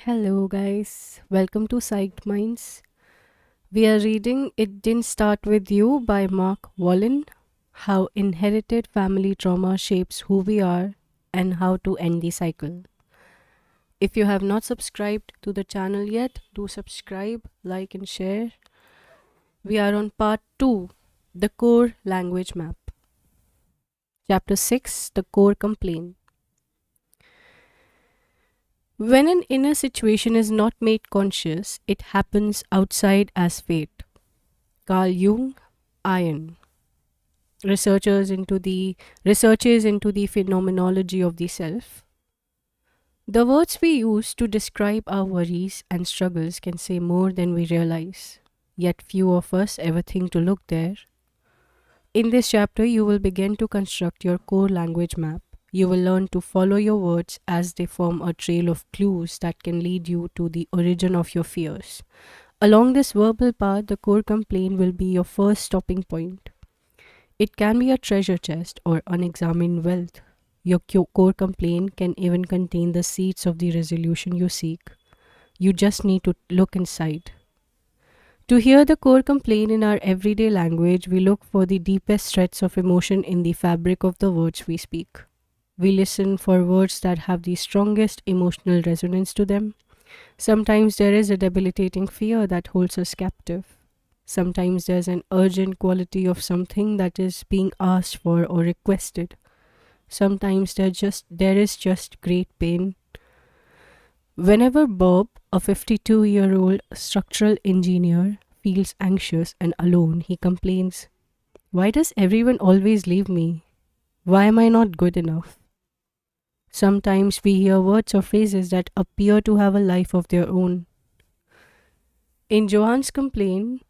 Hello, guys. Welcome to Psyched Minds. We are reading It Didn't Start With You by Mark Wallen. How inherited family trauma shapes who we are and how to end the cycle. If you have not subscribed to the channel yet, do subscribe, like, and share. We are on part 2, the core language map. Chapter 6, the core complaint. When an inner situation is not made conscious, it happens outside as fate. Carl Jung, Iron. Researches into the phenomenology of the self. The words we use to describe our worries and struggles can say more than we realize. Yet few of us ever think to look there. In this chapter, you will begin to construct your core language map. You will learn to follow your words as they form a trail of clues that can lead you to the origin of your fears. Along this verbal path, the core complaint will be your first stopping point. It can be a treasure chest or unexamined wealth. Your core complaint can even contain the seeds of the resolution you seek. You just need to look inside. To hear the core complaint in our everyday language, we look for the deepest threads of emotion in the fabric of the words we speak. We listen for words that have the strongest emotional resonance to them. Sometimes there is a debilitating fear that holds us captive. Sometimes there's an urgent quality of something that is being asked for or requested. Sometimes there is just great pain. Whenever Bob, a 52-year-old structural engineer, feels anxious and alone, he complains, "Why does everyone always leave me? Why am I not good enough?" Sometimes we hear words or phrases that appear to have a life of their own. In Joanne's complaint,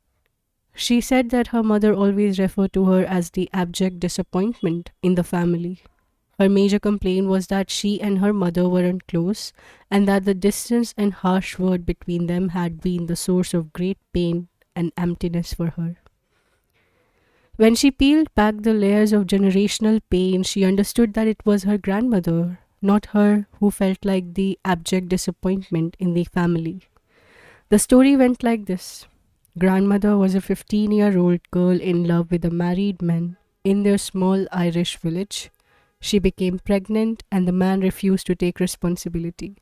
she said that her mother always referred to her as the abject disappointment in the family. Her major complaint was that she and her mother weren't close, and that the distance and harsh word between them had been the source of great pain and emptiness for her. When she peeled back the layers of generational pain, she understood that it was her grandmother, not her, who felt like the abject disappointment in the family. The story went like this. Grandmother was a 15-year-old girl in love with a married man in their small Irish village. She became pregnant and the man refused to take responsibility.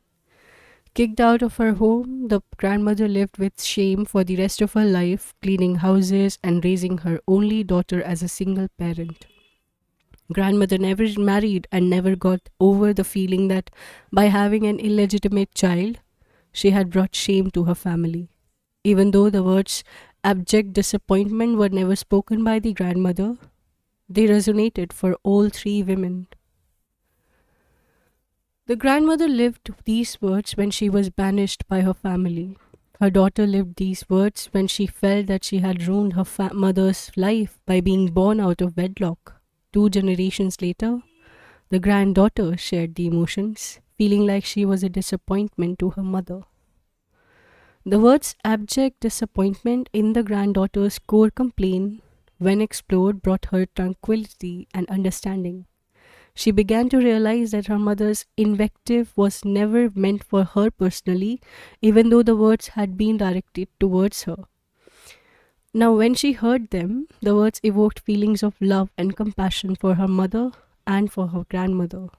Kicked out of her home, the grandmother lived with shame for the rest of her life, cleaning houses and raising her only daughter as a single parent. Grandmother never married and never got over the feeling that by having an illegitimate child, she had brought shame to her family. Even though the words abject disappointment were never spoken by the grandmother, they resonated for all three women. The grandmother lived these words when she was banished by her family. Her daughter lived these words when she felt that she had ruined her mother's life by being born out of wedlock. 2 generations later, the granddaughter shared the emotions, feeling like she was a disappointment to her mother. The words abject disappointment in the granddaughter's core complaint, when explored, brought her tranquility and understanding. She began to realize that her mother's invective was never meant for her personally, even though the words had been directed towards her. Now, when she heard them, the words evoked feelings of love and compassion for her mother and for her grandmother,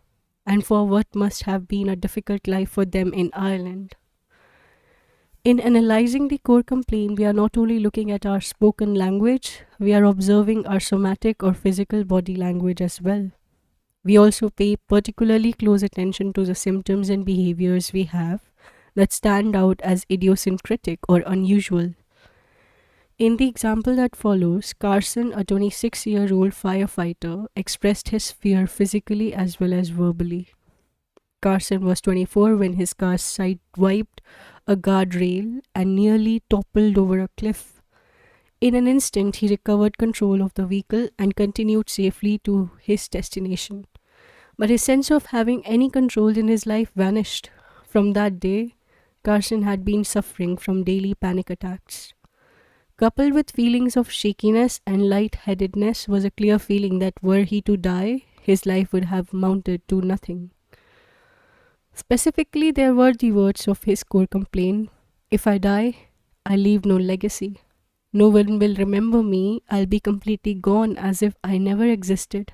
and for what must have been a difficult life for them in Ireland. In analyzing the core complaint, we are not only looking at our spoken language, we are observing our somatic or physical body language as well. We also pay particularly close attention to the symptoms and behaviors we have that stand out as idiosyncratic or unusual. In the example that follows, Carson, a 26-year-old firefighter, expressed his fear physically as well as verbally. Carson was 24 when his car sidewiped a guardrail and nearly toppled over a cliff. In an instant, he recovered control of the vehicle and continued safely to his destination. But his sense of having any control in his life vanished. From that day, Carson had been suffering from daily panic attacks. Coupled with feelings of shakiness and lightheadedness was a clear feeling that were he to die, his life would have amounted to nothing. Specifically, there were the words of his core complaint: if I die, I leave no legacy. No one will remember me. I'll be completely gone as if I never existed.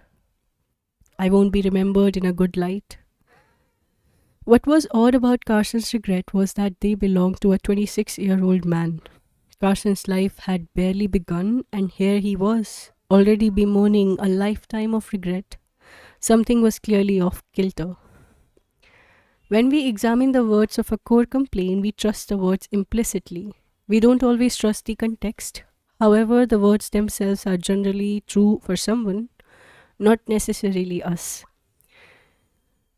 I won't be remembered in a good light. What was odd about Carson's regret was that they belonged to a 26-year-old man. Carson's life had barely begun, and here he was, already bemoaning a lifetime of regret. Something was clearly off kilter. When we examine the words of a core complaint, we trust the words implicitly. We don't always trust the context. However, the words themselves are generally true for someone, not necessarily us.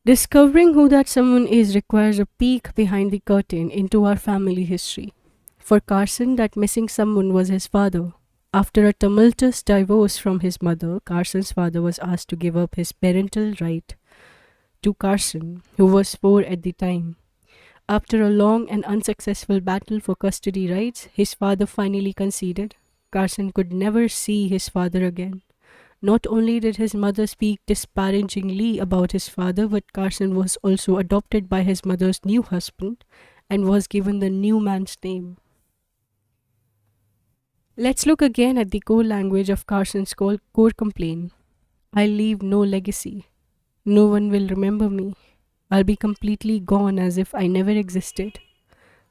Discovering who that someone is requires a peek behind the curtain into our family history. For Carson, that missing someone was his father. After a tumultuous divorce from his mother, Carson's father was asked to give up his parental right to Carson, who was 4 at the time. After a long and unsuccessful battle for custody rights, his father finally conceded. Carson could never see his father again. Not only did his mother speak disparagingly about his father, but Carson was also adopted by his mother's new husband and was given the new man's name. Let's look again at the core language of Carson's core complaint. I leave no legacy. No one will remember me. I'll be completely gone as if I never existed.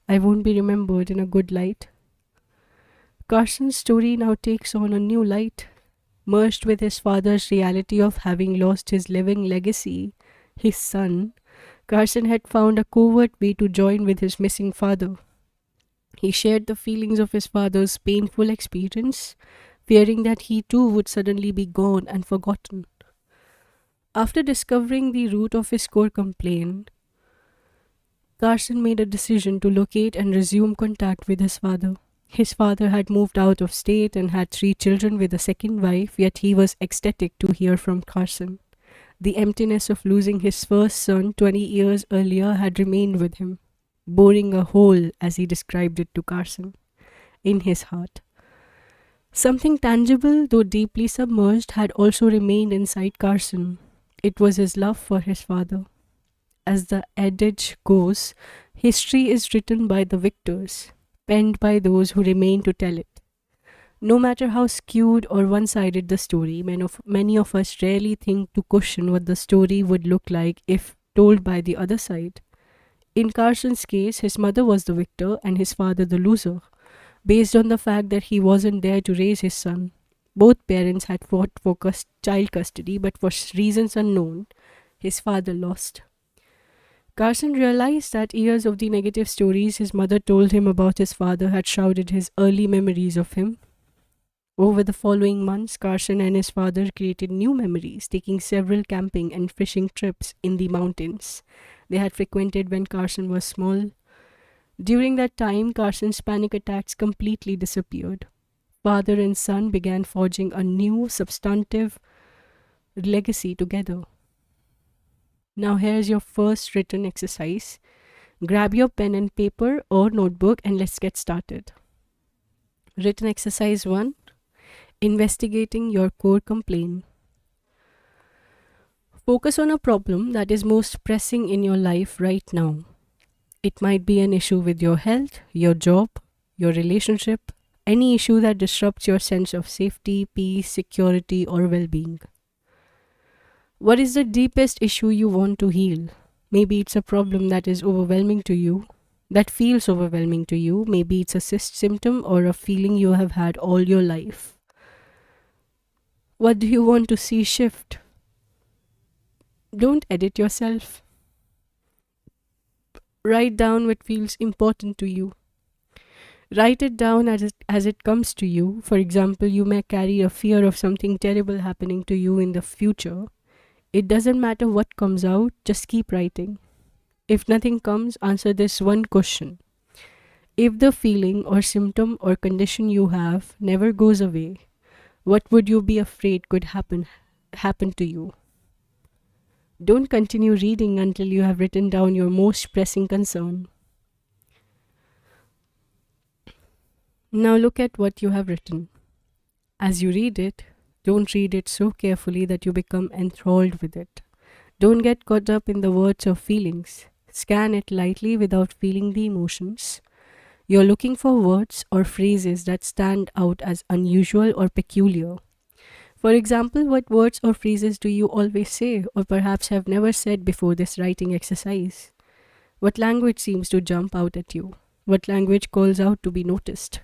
I won't be remembered in a good light. Carson's story now takes on a new light. Merged with his father's reality of having lost his living legacy, his son, Carson had found a covert way to join with his missing father. He shared the feelings of his father's painful experience, fearing that he too would suddenly be gone and forgotten. After discovering the root of his core complaint, Carson made a decision to locate and resume contact with his father. His father had moved out of state and had 3 children with a second wife, yet he was ecstatic to hear from Carson. The emptiness of losing his first son 20 years earlier had remained with him, boring a hole, as he described it to Carson, in his heart. Something tangible, though deeply submerged, had also remained inside Carson. It was his love for his father. As the adage goes, history is written by the victors, penned by those who remain to tell it. No matter how skewed or one-sided the story, many of us rarely think to question what the story would look like if told by the other side. In Carson's case, his mother was the victor and his father the loser, based on the fact that he wasn't there to raise his son. Both parents had fought for child custody, but for reasons unknown, his father lost. Carson realized that years of the negative stories his mother told him about his father had shrouded his early memories of him. Over the following months, Carson and his father created new memories, taking several camping and fishing trips in the mountains they had frequented when Carson was small. During that time, Carson's panic attacks completely disappeared. Father and son began forging a new, substantive legacy together. Now, here's your first written exercise. Grab your pen and paper or notebook and let's get started. Written exercise 1: Investigating your core complaint. Focus on a problem that is most pressing in your life right now. It might be an issue with your health, your job, your relationship, any issue that disrupts your sense of safety, peace, security, or well being. What is the deepest issue you want to heal? Maybe it's a problem that is overwhelming to you, that feels overwhelming to you. Maybe it's a symptom or a feeling you have had all your life. What do you want to see shift? Don't edit yourself. Write down what feels important to you. Write it down as it comes to you. For example, you may carry a fear of something terrible happening to you in the future. It doesn't matter what comes out, just keep writing. If nothing comes, answer this one question. If the feeling or symptom or condition you have never goes away, what would you be afraid could happen to you? Don't continue reading until you have written down your most pressing concern. Now look at what you have written. As you read it, don't read it so carefully that you become enthralled with it. Don't get caught up in the words or feelings. Scan it lightly without feeling the emotions. You're looking for words or phrases that stand out as unusual or peculiar. For example, what words or phrases do you always say, or perhaps have never said before this writing exercise? What language seems to jump out at you? What language calls out to be noticed?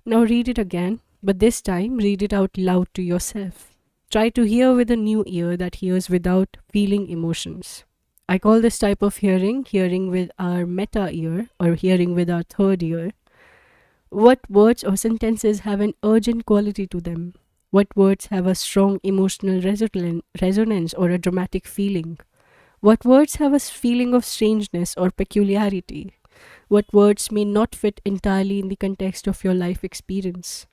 Now read it again, but this time read it out loud to yourself. Try to hear with a new ear that hears without feeling emotions. I call this type of hearing with our meta ear or hearing with our third ear. What words or sentences have an urgent quality to them? What words have a strong emotional resonance or a dramatic feeling? What words have a feeling of strangeness or peculiarity? What words may not fit entirely in the context of your life experience?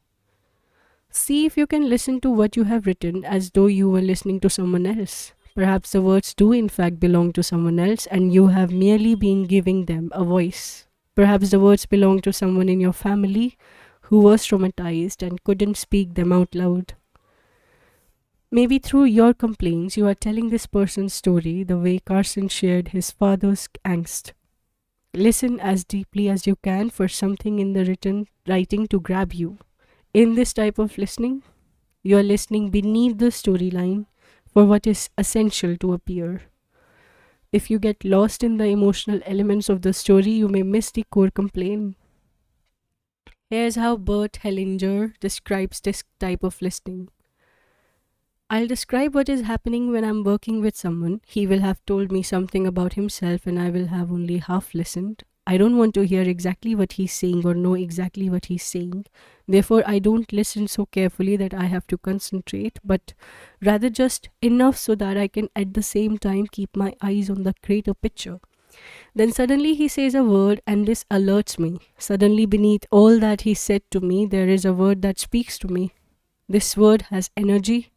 See if you can listen to what you have written as though you were listening to someone else. Perhaps the words do in fact belong to someone else and you have merely been giving them a voice. Perhaps the words belong to someone in your family who was traumatized and couldn't speak them out loud. Maybe through your complaints, you are telling this person's story the way Carson shared his father's angst. Listen as deeply as you can for something in the writing to grab you. In this type of listening, you are listening beneath the storyline for what is essential to appear. If you get lost in the emotional elements of the story, you may miss the core complaint. Here's how Bert Hellinger describes this type of listening. I'll describe what is happening when I'm working with someone. He will have told me something about himself and I will have only half listened. I don't want to hear exactly what he's saying or know exactly what he's saying. Therefore, I don't listen so carefully that I have to concentrate, but rather just enough so that I can at the same time keep my eyes on the greater picture. Then suddenly he says a word and this alerts me. Suddenly beneath all that he said to me, there is a word that speaks to me. This word has energy,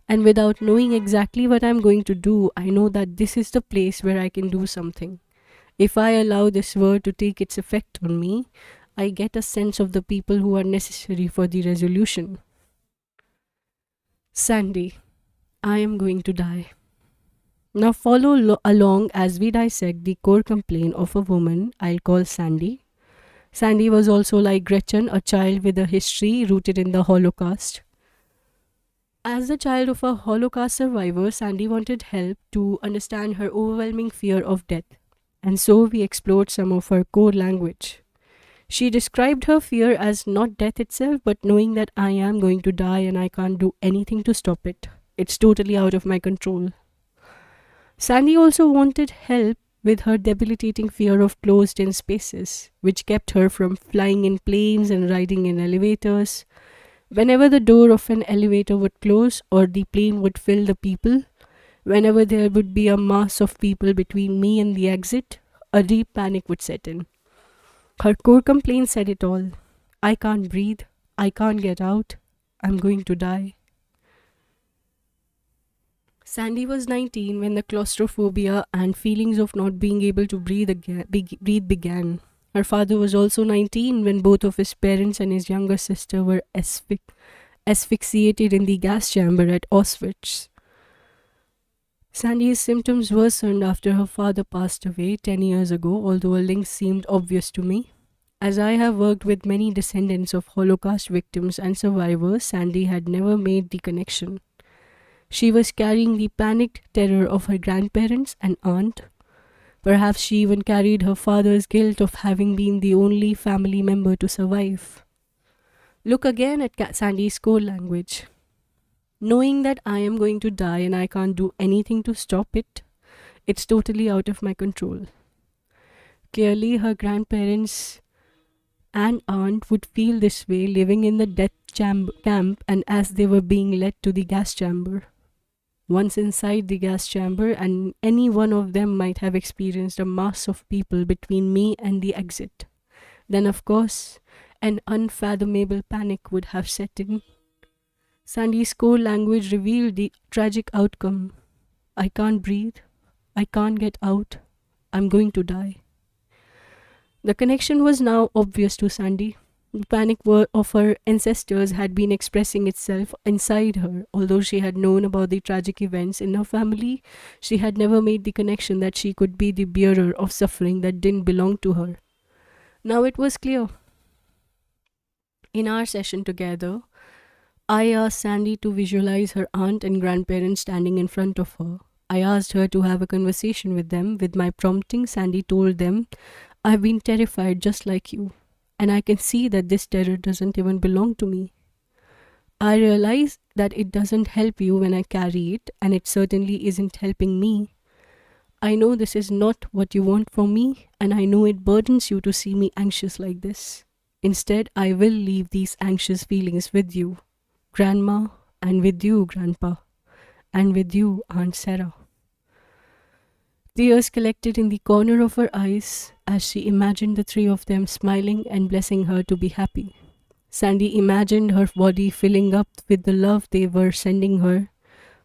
and without knowing exactly what I'm going to do, I know that this is the place where I can do something. If I allow this word to take its effect on me, I get a sense of the people who are necessary for the resolution. Sandy, I am going to die. Now follow along as we dissect the core complaint of a woman I'll call Sandy. Sandy was also like Gretchen, a child with a history rooted in the Holocaust. As the child of a Holocaust survivor, Sandy wanted help to understand her overwhelming fear of death, and so we explored some of her core language. She described her fear as not death itself, but knowing that I am going to die and I can't do anything to stop it. It's totally out of my control. Sandy also wanted help with her debilitating fear of closed-in spaces, which kept her from flying in planes and riding in elevators. Whenever the door of an elevator would close or the plane would fill the people, whenever there would be a mass of people between me and the exit, a deep panic would set in. Her core complaint said it all. I can't breathe. I can't get out. I'm going to die. Sandy was 19 when the claustrophobia and feelings of not being able to breathe began. Her father was also 19 when both of his parents and his younger sister were asphyxiated in the gas chamber at Auschwitz. Sandy's symptoms worsened after her father passed away 10 years ago, although a link seemed obvious to me. As I have worked with many descendants of Holocaust victims and survivors, Sandy had never made the connection. She was carrying the panicked terror of her grandparents and aunt. Perhaps she even carried her father's guilt of having been the only family member to survive. Look again at Sandy's core language. Knowing that I am going to die and I can't do anything to stop it, it's totally out of my control. Clearly, her grandparents and aunt would feel this way living in the death camp and as they were being led to the gas chamber. Once inside the gas chamber, and any one of them might have experienced a mass of people between me and the exit. Then, of course, an unfathomable panic would have set in. Sandy's core language revealed the tragic outcome. I can't breathe. I can't get out. I'm going to die. The connection was now obvious to Sandy. The of her ancestors had been expressing itself inside her. Although she had known about the tragic events in her family, she had never made the connection that she could be the bearer of suffering that didn't belong to her. Now it was clear. In our session together, I asked Sandy to visualize her aunt and grandparents standing in front of her. I asked her to have a conversation with them. With my prompting, Sandy told them, I've been terrified just like you, and I can see that this terror doesn't even belong to me. I realize that it doesn't help you when I carry it, and it certainly isn't helping me. I know this is not what you want from me, and I know it burdens you to see me anxious like this. Instead, I will leave these anxious feelings with you, Grandma, and with you, Grandpa, and with you, Aunt Sarah. Tears collected in the corner of her eyes as she imagined the three of them smiling and blessing her to be happy. Sandy imagined her body filling up with the love they were sending her,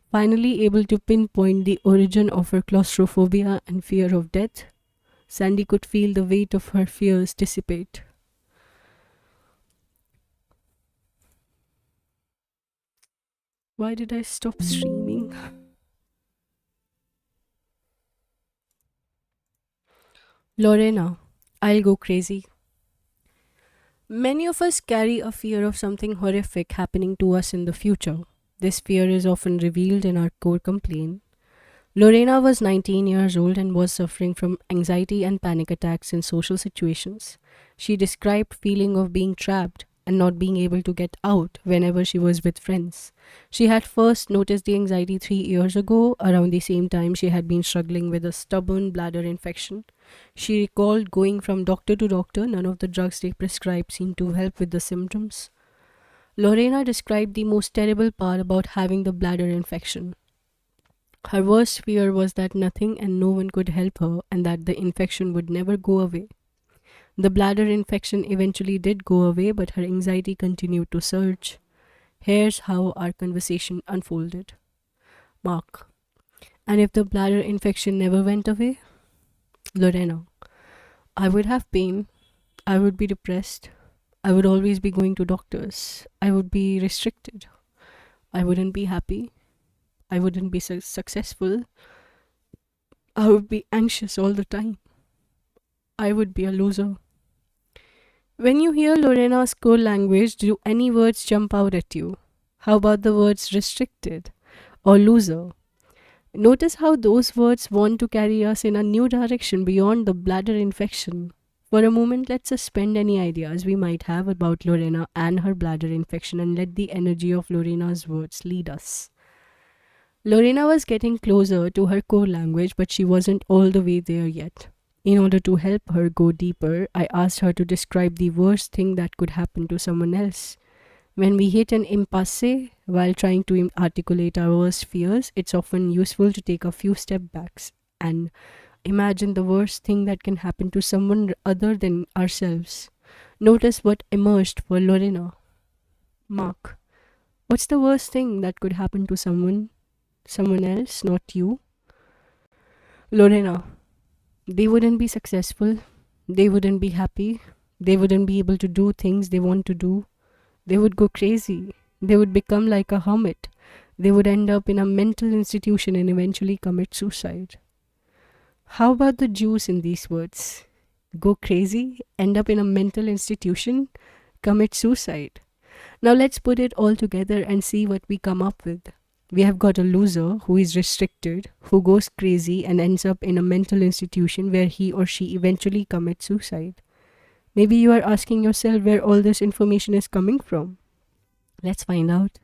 finally able to pinpoint the origin of her claustrophobia and fear of death. Sandy could feel the weight of her fears dissipate. Why did I stop streaming? Lorena, I'll go crazy. Many of us carry a fear of something horrific happening to us in the future. This fear is often revealed in our core complaint. Lorena was 19 years old and was suffering from anxiety and panic attacks in social situations. She described feeling of being trapped and not being able to get out whenever she was with friends. She had first noticed the anxiety 3 years ago, around the same time she had been struggling with a stubborn bladder infection. She recalled going from doctor to doctor. None of the drugs they prescribed seemed to help with the symptoms. Lorena described the most terrible part about having the bladder infection. Her worst fear was that nothing and no one could help her and that the infection would never go away. The bladder infection eventually did go away, but her anxiety continued to surge. Here's how our conversation unfolded. Mark: and if the bladder infection never went away? Lorena: I would have pain. I would be depressed. I would always be going to doctors. I would be restricted. I wouldn't be happy. I wouldn't be successful. I would be anxious all the time. I would be a loser. When you hear Lorena's core language, do any words jump out at you? How about the words restricted or loser? Notice how those words want to carry us in a new direction beyond the bladder infection. For a moment, let's suspend any ideas we might have about Lorena and her bladder infection and let the energy of Lorena's words lead us. Lorena was getting closer to her core language, but she wasn't all the way there yet. In order to help her go deeper, I asked her to describe the worst thing that could happen to someone else. When we hit an impasse while trying to articulate our worst fears, it's often useful to take a few steps back and imagine the worst thing that can happen to someone other than ourselves. Notice what emerged for Lorena. Mark: what's the worst thing that could happen to someone else, not you? Lorena: they wouldn't be successful. They wouldn't be happy. They wouldn't be able to do things they want to do. They would go crazy. They would become like a hermit. They would end up in a mental institution and eventually commit suicide. How about the juice in these words? Go crazy, end up in a mental institution, commit suicide. Now let's put it all together and see what we come up with. We have got a loser who is restricted, who goes crazy and ends up in a mental institution where he or she eventually commits suicide. Maybe you are asking yourself where all this information is coming from. Let's find out.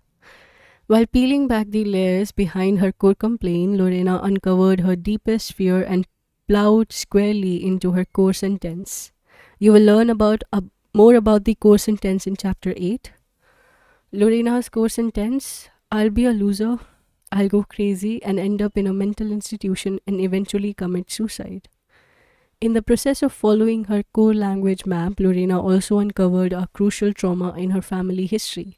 While peeling back the layers behind her core complaint, Lorena uncovered her deepest fear and plowed squarely into her core sentence. You will learn more about the core sentence in chapter 8. Lorena's core sentence: I'll be a loser, I'll go crazy and end up in a mental institution and eventually commit suicide. In the process of following her core language map, Lorena also uncovered a crucial trauma in her family history.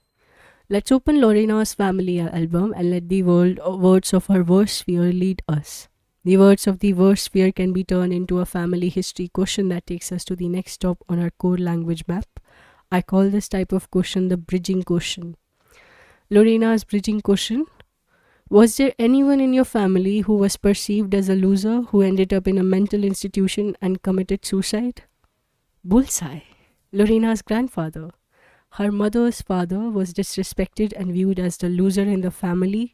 Let's open Lorena's family album and let the words of her worst fear lead us. The words of the worst fear can be turned into a family history question that takes us to the next stop on our core language map: I call this type of question the bridging question. Lorena's bridging question: was there anyone in your family who was perceived as a loser who ended up in a mental institution and committed suicide? Bullseye. Lorena's grandfather. Her mother's father was disrespected and viewed as the loser in the family.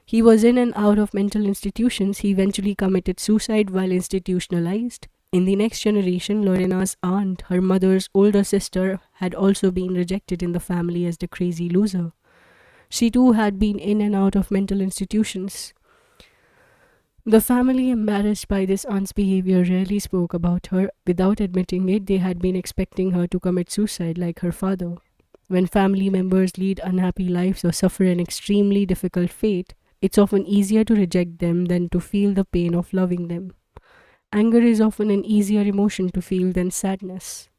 He was in and out of mental institutions. He eventually committed suicide while institutionalized. In the next generation, Lorena's aunt, her mother's older sister, had also been rejected in the family as the crazy loser. She too had been in and out of mental institutions. The family, embarrassed by this aunt's behavior, rarely spoke about her. Without admitting it, they had been expecting her to commit suicide like her father. When family members lead unhappy lives or suffer an extremely difficult fate, it's often easier to reject them than to feel the pain of loving them. Anger is often an easier emotion to feel than sadness.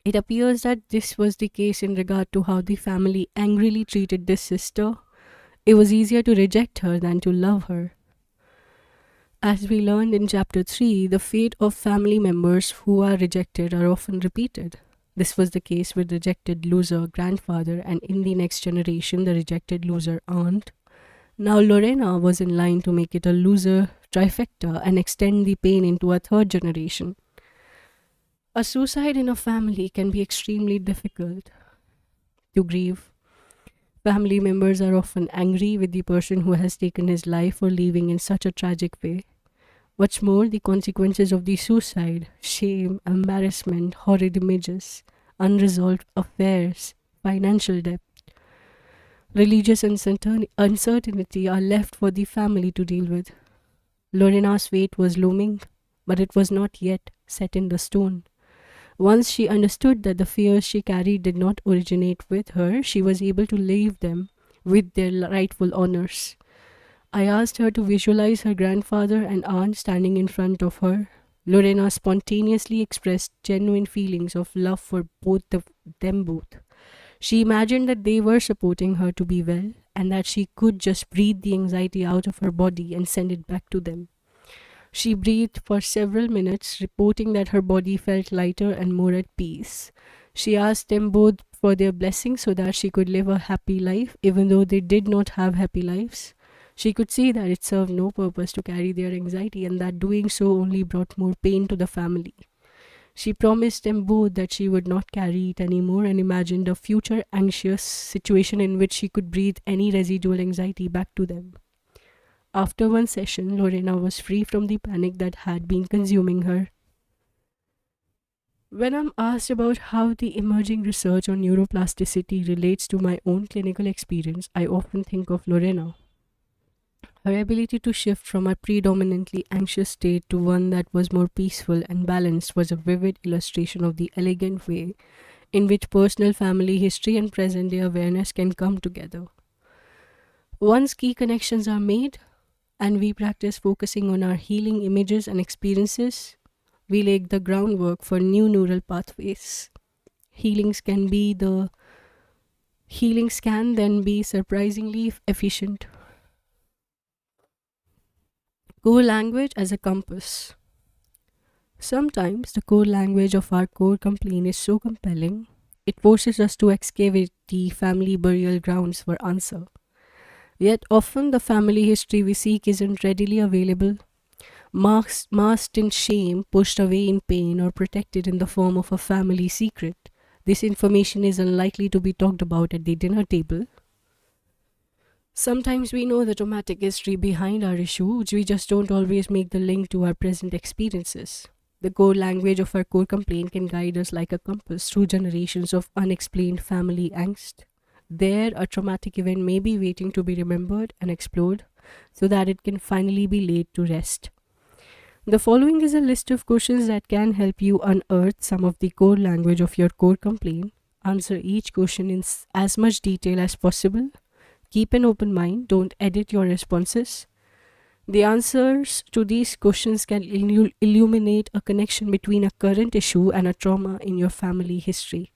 It appears that this was the case in regard to how the family angrily treated this sister. It was easier to reject her than to love her. As we learned in chapter 3, the fate of family members who are rejected are often repeated. This was the case with rejected loser grandfather, and in the next generation, the rejected loser aunt. Now Lorena was in line to make it a loser trifecta and extend the pain into a third generation. A suicide in a family can be extremely difficult to grieve. Family members are often angry with the person who has taken his life for leaving in such a tragic way. What's more, the consequences of the suicide, shame, embarrassment, horrid images, unresolved affairs, financial debt, religious uncertainty are left for the family to deal with. Lorena's fate was looming, but it was not yet set in the stone. Once she understood that the fears she carried did not originate with her, she was able to leave them with their rightful honors. I asked her to visualize her grandfather and aunt standing in front of her. Lorena spontaneously expressed genuine feelings of love for them both. She imagined that they were supporting her to be well and that she could just breathe the anxiety out of her body and send it back to them. She breathed for several minutes, reporting that her body felt lighter and more at peace. She asked them both for their blessings so that she could live a happy life, even though they did not have happy lives. She could see that it served no purpose to carry their anxiety and that doing so only brought more pain to the family. She promised them both that she would not carry it anymore and imagined a future anxious situation in which she could breathe any residual anxiety back to them. After one session, Lorena was free from the panic that had been consuming her. When I'm asked about how the emerging research on neuroplasticity relates to my own clinical experience, I often think of Lorena. Her ability to shift from a predominantly anxious state to one that was more peaceful and balanced was a vivid illustration of the elegant way in which personal family history and present day awareness can come together. Once key connections are made, and we practice focusing on our healing images and experiences, we lay the groundwork for new neural pathways. Healings can then be surprisingly efficient. Core language as a compass. Sometimes the core language of our core complaint is so compelling, it forces us to excavate the family burial grounds for answer. Yet often the family history we seek isn't readily available, masked in shame, pushed away in pain, or protected in the form of a family secret. This information is unlikely to be talked about at the dinner table. Sometimes we know the traumatic history behind our issue, we just don't always make the link to our present experiences. The core language of our core complaint can guide us like a compass through generations of unexplained family angst. There, a traumatic event may be waiting to be remembered and explored so that it can finally be laid to rest. The following is a list of questions that can help you unearth some of the core language of your core complaint. Answer each question in as much detail as possible. Keep an open mind, don't edit your responses. The answers to these questions can illuminate a connection between a current issue and a trauma in your family history.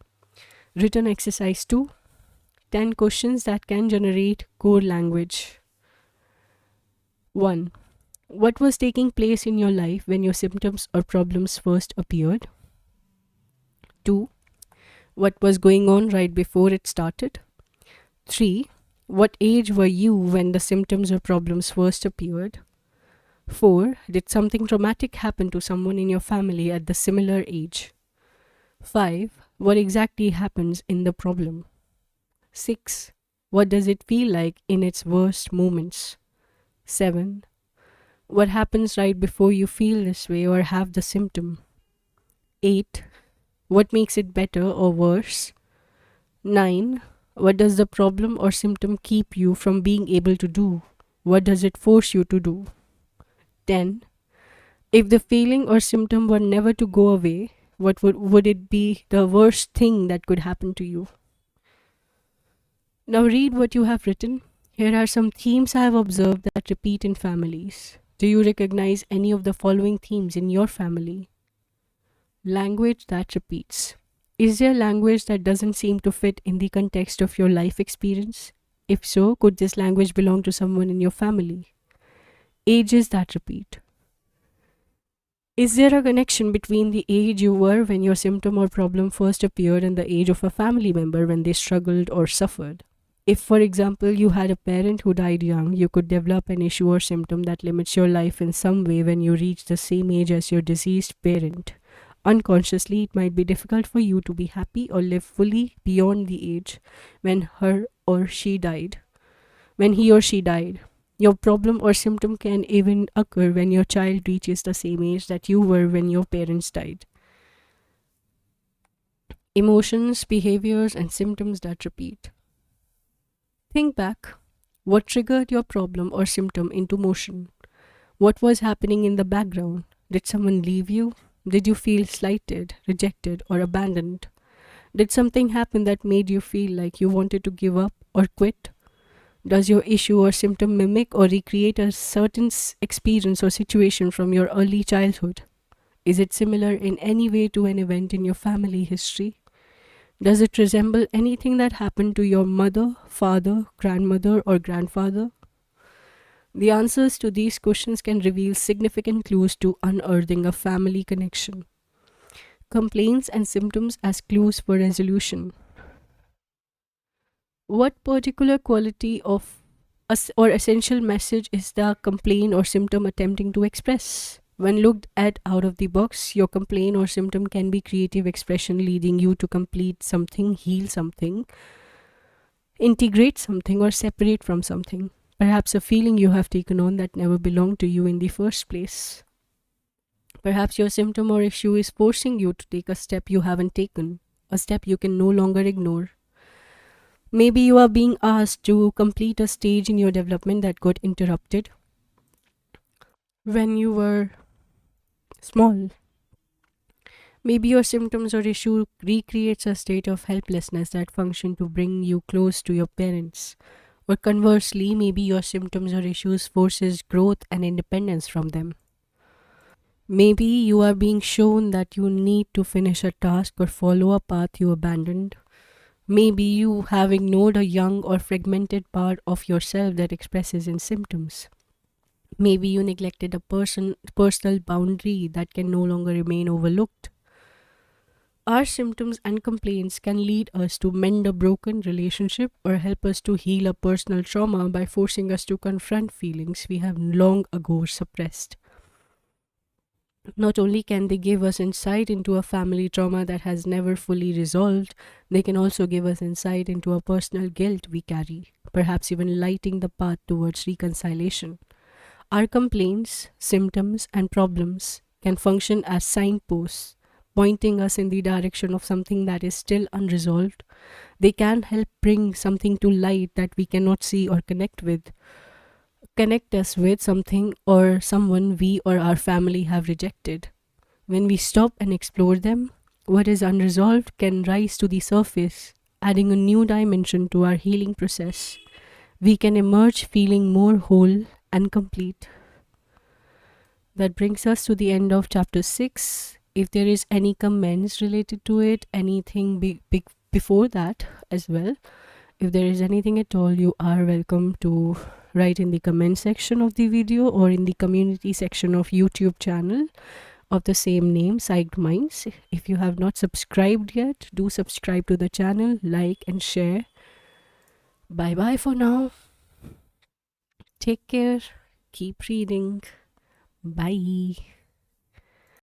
Written exercise 2. 10 questions that can generate core language. 1. What was taking place in your life when your symptoms or problems first appeared? 2. What was going on right before it started? 3. What age were you when the symptoms or problems first appeared? 4. Did something traumatic happen to someone in your family at the similar age? 5. What exactly happens in the problem? 6. What does it feel like in its worst moments? 7. What happens right before you feel this way or have the symptom? 8. What makes it better or worse? 9. What does the problem or symptom keep you from being able to do? What does it force you to do? 10. If the feeling or symptom were never to go away, what would it be the worst thing that could happen to you? Now read what you have written. Here are some themes I have observed that repeat in families. Do you recognize any of the following themes in your family? Language that repeats. Is there language that doesn't seem to fit in the context of your life experience? If so, could this language belong to someone in your family? Ages that repeat. Is there a connection between the age you were when your symptom or problem first appeared and the age of a family member when they struggled or suffered? If, for example, you had a parent who died young, you could develop an issue or symptom that limits your life in some way when you reach the same age as your deceased parent. Unconsciously, it might be difficult for you to be happy or live fully beyond the age when he or she died. Your problem or symptom can even occur when your child reaches the same age that you were when your parents died. Emotions, behaviors, and symptoms that repeat. Think back. What triggered your problem or symptom into motion? What was happening in the background? Did someone leave you? Did you feel slighted, rejected, or abandoned? Did something happen that made you feel like you wanted to give up or quit? Does your issue or symptom mimic or recreate a certain experience or situation from your early childhood? Is it similar in any way to an event in your family history? Does it resemble anything that happened to your mother, father, grandmother, or grandfather? The answers to these questions can reveal significant clues to unearthing a family connection. Complaints and symptoms as clues for resolution. What particular quality of or essential message is the complaint or symptom attempting to express? When looked at out of the box, your complaint or symptom can be creative expression leading you to complete something, heal something, integrate something, or separate from something. Perhaps a feeling you have taken on that never belonged to you in the first place. Perhaps your symptom or issue is forcing you to take a step you haven't taken, a step you can no longer ignore. Maybe you are being asked to complete a stage in your development that got interrupted when you were small. Maybe your symptoms or issue recreates a state of helplessness that function to bring you close to your parents. Or conversely, maybe your symptoms or issues forces growth and independence from them. Maybe you are being shown that you need to finish a task or follow a path you abandoned. Maybe you have ignored a young or fragmented part of yourself that expresses in symptoms. Maybe you neglected a personal boundary that can no longer remain overlooked. Our symptoms and complaints can lead us to mend a broken relationship or help us to heal a personal trauma by forcing us to confront feelings we have long ago suppressed. Not only can they give us insight into a family trauma that has never fully resolved, they can also give us insight into a personal guilt we carry, perhaps even lighting the path towards reconciliation. Our complaints, symptoms, and problems can function as signposts, pointing us in the direction of something that is still unresolved. They can help bring something to light that we cannot see or connect us with something or someone we or our family have rejected. When we stop and explore them, what is unresolved can rise to the surface, adding a new dimension to our healing process. We can emerge feeling more whole and complete. That brings us to the end of chapter 6. If there is any comments related to it, anything big before that as well, if there is anything at all, you are welcome to write in the comment section of the video or in the community section of YouTube channel, of the same name, Psyched Minds. If you have not subscribed yet, do subscribe to the channel, like, and share. Bye bye for now. Take care. Keep reading. Bye.